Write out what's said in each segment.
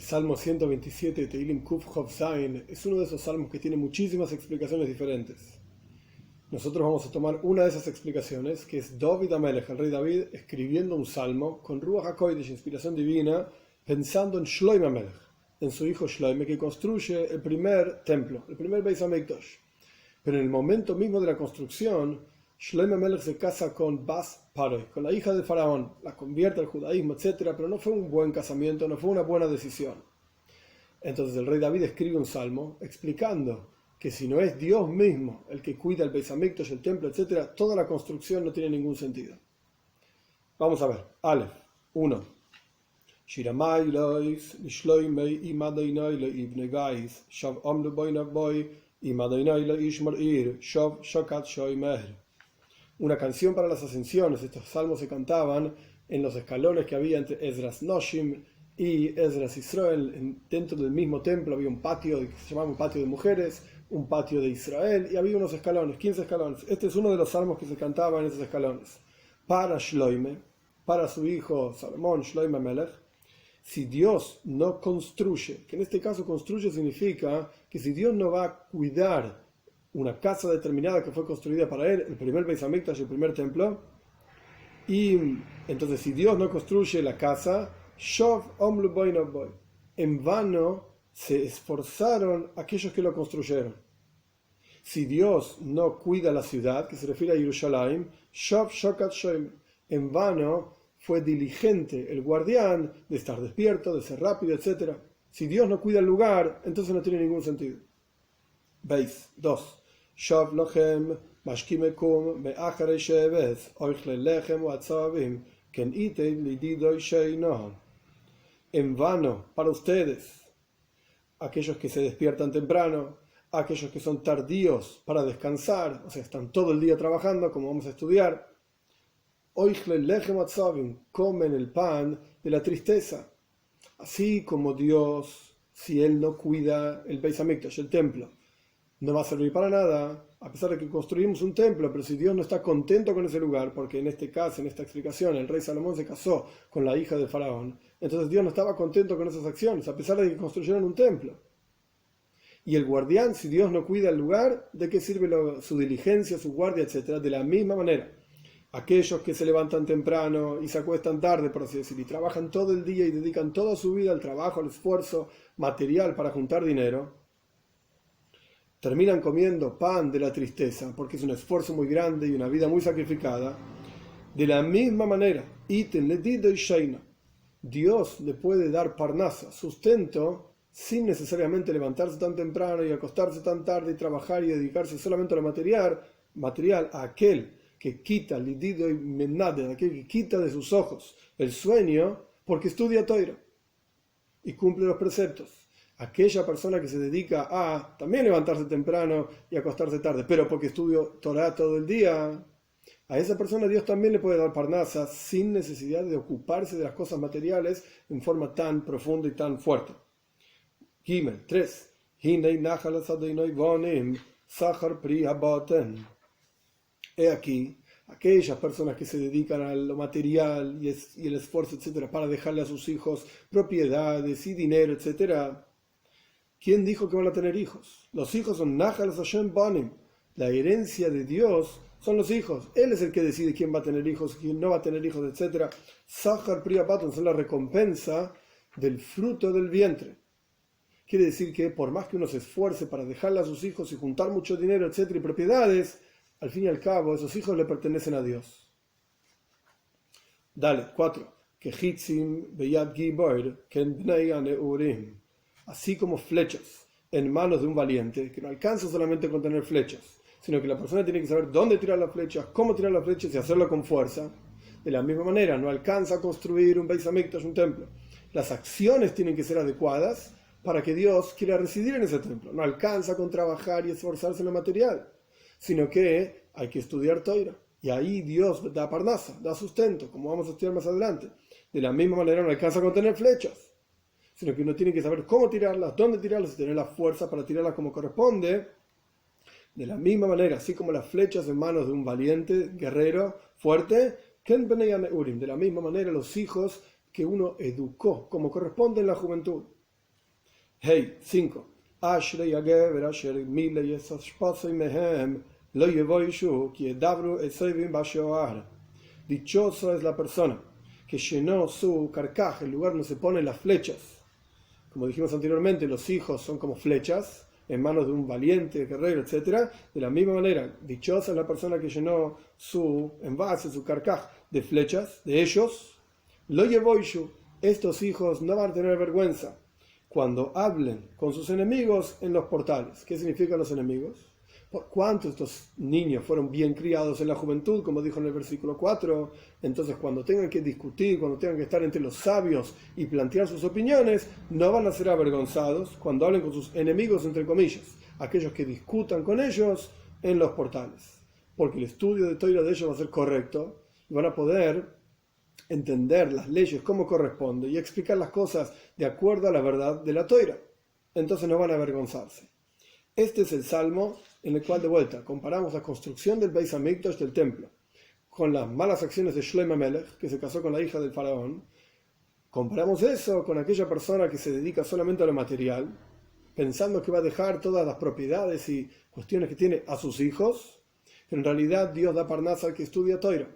Salmo 127, Teilim Kuf Hov Zain, es uno de esos salmos que tiene muchísimas explicaciones diferentes. Nosotros vamos a tomar una de esas explicaciones, que es David Amelech, el rey David, escribiendo un salmo con Ruach HaKodesh, inspiración divina, pensando en Shloime Amelech, en su hijo Shloime, que construye el primer templo, el primer Beis HaMikdash. Pero en el momento mismo de la construcción, Shloime Amelech se casa con Bas Paroi, con la hija del faraón, la convierte al judaísmo, etc., pero no fue un buen casamiento, no fue una buena decisión. Entonces el rey David escribe un salmo explicando que si no es Dios mismo el que cuida el Beis HaMikdash, el templo, etc., toda la construcción no tiene ningún sentido. Vamos a ver. Aleph 1. Shiramai lois lishloimei imadeinai lo ibnegais shav amlu boinavoy imadeinai lo ishmar ir shav shakat shoimehr. Una canción para las ascensiones. Estos salmos se cantaban en los escalones que había entre Esdras Noshim y Esdras Israel. Dentro del mismo templo había un patio que se llamaba un patio de mujeres, un patio de Israel, y había unos escalones, 15 escalones. Este es uno de los salmos que se cantaba en esos escalones. Para Shloime, para su hijo Salomón, Shloime Melech, si Dios no construye, que en este caso construye significa que si Dios no va a cuidar una casa determinada que fue construida para él, el primer Beis HaMikdash, el primer templo, y entonces si Dios no construye la casa, en vano se esforzaron aquellos que lo construyeron. Si Dios no cuida la ciudad, que se refiere a Jerusalén, en vano fue diligente el guardián de estar despierto, de ser rápido, etc. Si Dios no cuida el lugar, entonces no tiene ningún sentido. Veis, 2. Shav lochem mashkimekum me'acharei she'evez oichle lechem u'atzavim ken itei lididoy she'inohon. En vano para ustedes, aquellos que se despiertan temprano, aquellos que son tardíos para descansar, o sea, están todo el día trabajando, como vamos a estudiar, oichle lechem u'atzavim, comen el pan de la tristeza. Así como Dios, si Él no cuida el Beis HaMikdash, el templo, no va a servir para nada, a pesar de que construimos un templo, pero si Dios no está contento con ese lugar, porque en este caso, en esta explicación, el rey Salomón se casó con la hija del faraón, entonces Dios no estaba contento con esas acciones, a pesar de que construyeron un templo. Y el guardián, si Dios no cuida el lugar, ¿de qué sirve su diligencia, su guardia, etcétera? De la misma manera, aquellos que se levantan temprano y se acuestan tarde, por así decir, y trabajan todo el día y dedican toda su vida al trabajo, al esfuerzo material para juntar dinero, terminan comiendo pan de la tristeza, porque es un esfuerzo muy grande y una vida muy sacrificada. De la misma manera, Dios le puede dar parnasa, sustento, sin necesariamente levantarse tan temprano y acostarse tan tarde y trabajar y dedicarse solamente a lo material, a aquel que quita, lidido y menade, aquel que quita de sus ojos el sueño, porque estudia Torah y cumple los preceptos. Aquella persona que se dedica a también levantarse temprano y acostarse tarde, pero porque estudio Torah todo el día, a esa persona Dios también le puede dar parnasa sin necesidad de ocuparse de las cosas materiales en forma tan profunda y tan fuerte. Gimel 3. He aquí, aquellas personas que se dedican a lo material y el esfuerzo, etcétera, para dejarle a sus hijos propiedades y dinero, etcétera. ¿Quién dijo que van a tener hijos? Los hijos son Nachal Hashem Banim. La herencia de Dios son los hijos. Él es el que decide quién va a tener hijos, quién no va a tener hijos, etc. Sachar Priya Baton son la recompensa del fruto del vientre. Quiere decir que por más que uno se esfuerce para dejarle a sus hijos y juntar mucho dinero, etc., y propiedades, al fin y al cabo esos hijos le pertenecen a Dios. Dale, 4. Kehitzim beyad gibor ken bnei aneurim. Así como flechas en manos de un valiente, que no alcanza solamente con tener flechas, sino que la persona tiene que saber dónde tirar las flechas, cómo tirar las flechas y hacerlo con fuerza. De la misma manera, no alcanza a construir un Beis HaMikdash, un templo. Las acciones tienen que ser adecuadas para que Dios quiera residir en ese templo. No alcanza con trabajar y esforzarse en lo material, sino que hay que estudiar Torah. Y ahí Dios da parnasa, da sustento, como vamos a estudiar más adelante. De la misma manera, no alcanza con tener flechas, sino que uno tiene que saber cómo tirarlas, dónde tirarlas y tener la fuerza para tirarlas como corresponde. De la misma manera, así como las flechas en manos de un valiente, guerrero, fuerte, de la misma manera los hijos que uno educó como corresponde en la juventud. Hey, 5. Ashrei hagever asher milei esashpasoi mehem lo yevoishu ki edabru esoivim bashoar. Dichoso es la persona que llenó su carcaj, el lugar donde se ponen las flechas. Como dijimos anteriormente, los hijos son como flechas en manos de un valiente guerrero, etc. De la misma manera, dichosa es la persona que llenó su envase, su carcaj de flechas, de ellos. Lo yevoishu, estos hijos no van a tener vergüenza cuando hablen con sus enemigos en los portales. ¿Qué significan los enemigos? ¿Por cuánto estos niños fueron bien criados en la juventud, como dijo en el versículo 4? Entonces, cuando tengan que discutir, cuando tengan que estar entre los sabios y plantear sus opiniones, no van a ser avergonzados cuando hablen con sus enemigos, entre comillas, aquellos que discutan con ellos en los portales. Porque el estudio de Toira de ellos va a ser correcto y van a poder entender las leyes como corresponde y explicar las cosas de acuerdo a la verdad de la Toira. Entonces no van a avergonzarse. Este es el salmo en el cual, de vuelta, comparamos la construcción del Beis Hamikdash, del templo, con las malas acciones de Shlomo Melech, que se casó con la hija del faraón. Comparamos eso con aquella persona que se dedica solamente a lo material, pensando que va a dejar todas las propiedades y cuestiones que tiene a sus hijos, pero en realidad Dios da parnasa al que estudia Toira.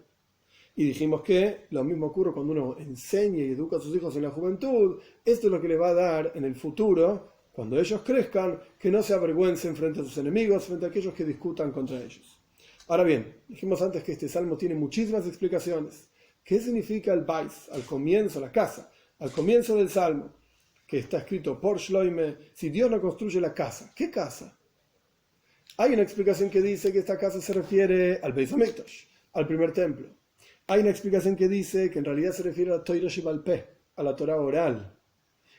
Y dijimos que lo mismo ocurre cuando uno enseña y educa a sus hijos en la juventud. Esto es lo que le va a dar en el futuro, cuando ellos crezcan, que no se avergüencen frente a sus enemigos, frente a aquellos que discutan contra ellos. Ahora bien, dijimos antes que este salmo tiene muchísimas explicaciones. ¿Qué significa el Bais? Al comienzo, la casa, al comienzo del salmo, que está escrito por Shloime, si Dios no construye la casa, ¿qué casa? Hay una explicación que dice que esta casa se refiere al Beis Hamikdash, al primer templo. Hay una explicación que dice que en realidad se refiere a Torah Sheba'al Peh, a la Torah oral,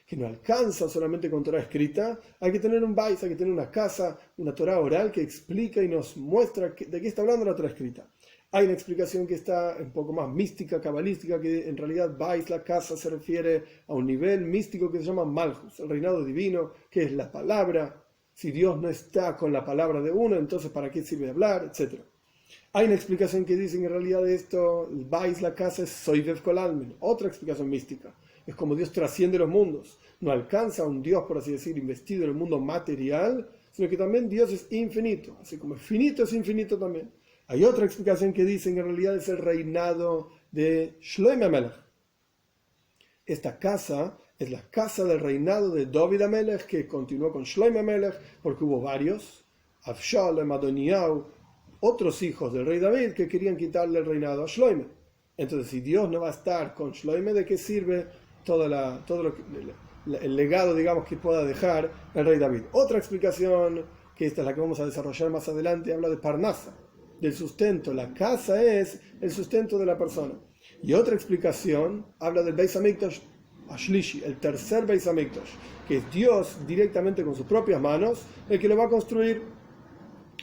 que no alcanza solamente con Torah escrita, hay que tener un Bais, hay que tener una casa, una Torah oral que explica y nos muestra de qué está hablando la Torah escrita. Hay una explicación que está un poco más mística, cabalística, que en realidad Bais, la casa, se refiere a un nivel místico que se llama Malchus, el reinado divino, que es la palabra. Si Dios no está con la palabra de uno, entonces ¿para qué sirve hablar? Etcétera. Hay una explicación que dice que en realidad esto, el Bais, la casa, es Soivev Kol Almen, otra explicación mística. Es como Dios trasciende los mundos. No alcanza a un Dios, por así decir, investido en el mundo material, sino que también Dios es infinito. Así como es finito también. Hay otra explicación que dice que en realidad es el reinado de Shlomo Melech. Esta casa es la casa del reinado de David HaMelech, que continuó con Shlomo Melech, porque hubo varios, Avshalom, Adoniyahu, otros hijos del rey David que querían quitarle el reinado a Shlomo. Entonces, si Dios no va a estar con Shlomo, ¿de qué sirve el legado, digamos, que pueda dejar el rey David? Otra explicación, que esta es la que vamos a desarrollar más adelante, habla de Parnasa, del sustento. La casa es el sustento de la persona. Y otra explicación habla del Beis Hamikdash Ashlishi, el tercer Beis Hamikdash, que es Dios directamente con sus propias manos el que lo va a construir.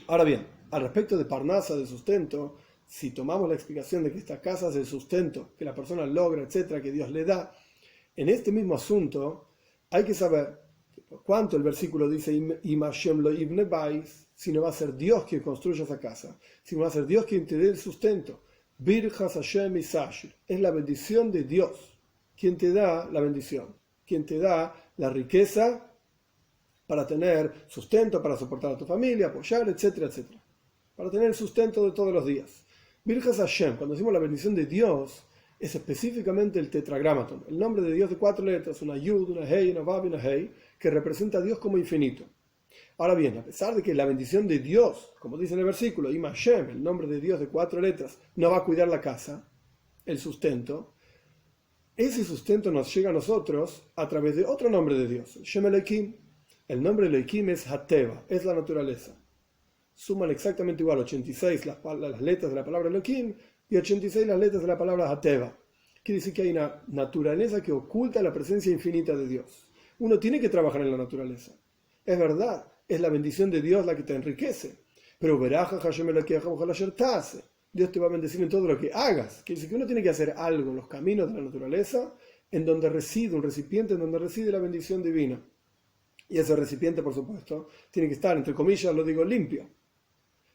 Ahora bien, al respecto de Parnasa, del sustento, si tomamos la explicación de que esta casa es el sustento que la persona logra, etcétera, que Dios le da, en este mismo asunto hay que saber cuánto el versículo dice Im Hashem lo ibne bais, si no va a ser Dios quien construya esa casa, si no va a ser Dios quien te dé el sustento. Birjas Hashem Isashir, es la bendición de Dios quien te da la bendición, quien te da la riqueza para tener sustento, para soportar a tu familia, apoyar, etcétera, etcétera, para tener el sustento de todos los días. Birjas Hashem, cuando decimos la bendición de Dios, es específicamente el tetragramaton, el nombre de Dios de 4 letras, una Yud, una Hei, una Vav y una Hei, que representa a Dios como infinito. Ahora bien, a pesar de que la bendición de Dios, como dice en el versículo, Im Hashem, el nombre de Dios de 4 letras, no va a cuidar la casa, el sustento, ese sustento nos llega a nosotros a través de otro nombre de Dios, Shem Elohim. El nombre Elohim es Hateva, es la naturaleza. Suman exactamente igual 86 las letras de la palabra Elohim y 86 las letras de la palabra Hateva. Quiere decir que hay una naturaleza que oculta la presencia infinita de Dios. Uno tiene que trabajar en la naturaleza. Es verdad, es la bendición de Dios la que te enriquece. Pero veraja Hashem Dios te va a bendecir en todo lo que hagas. Quiere decir que uno tiene que hacer algo en los caminos de la naturaleza, en donde reside un recipiente, en donde reside la bendición divina. Y ese recipiente, por supuesto, tiene que estar, entre comillas, lo digo, limpio.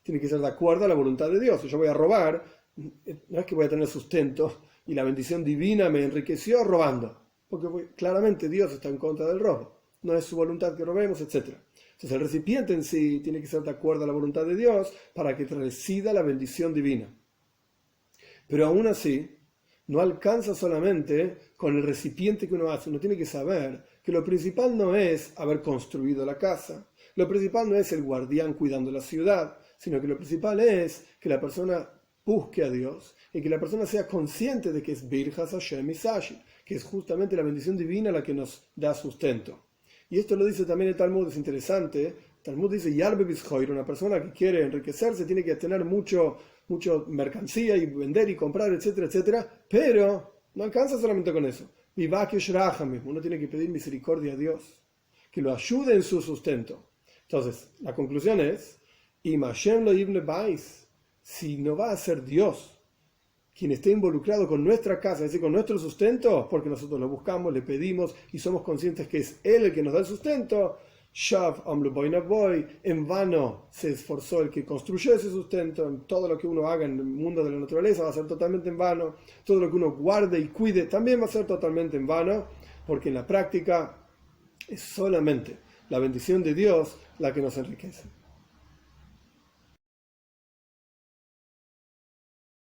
Tiene que ser de acuerdo a la voluntad de Dios. Si yo voy a robar, no es que voy a tener sustento y la bendición divina me enriqueció robando, porque claramente Dios está en contra del robo. no es su voluntad que robemos, etc. Entonces el recipiente en sí tiene que ser de acuerdo a la voluntad de Dios para que resida la bendición divina. Pero aún así, no alcanza solamente con el recipiente que uno hace. Uno tiene que saber que lo principal no es haber construido la casa, lo principal no es el guardián cuidando la ciudad, sino que lo principal es que la persona busque a Dios y que la persona sea consciente de que es Birjas Hashem Isashi, que es justamente la bendición divina la que nos da sustento. Y esto lo dice también el Talmud, es interesante. El Talmud dice, Yarbe Bizhoir, una persona que quiere enriquecerse tiene que tener mucho mercancía y vender y comprar, etcétera, etcétera, pero no alcanza solamente con eso. Uno tiene que pedir misericordia a Dios, que lo ayude en su sustento. Entonces, la conclusión es, si no va a ser Dios quien esté involucrado con nuestra casa, es decir, con nuestro sustento, porque nosotros lo buscamos, le pedimos y somos conscientes que es Él el que nos da el sustento, en vano se esforzó el que construyó ese sustento. Todo lo que uno haga en el mundo de la naturaleza va a ser totalmente en vano, todo lo que uno guarde y cuide también va a ser totalmente en vano, porque en la práctica es solamente la bendición de Dios la que nos enriquece.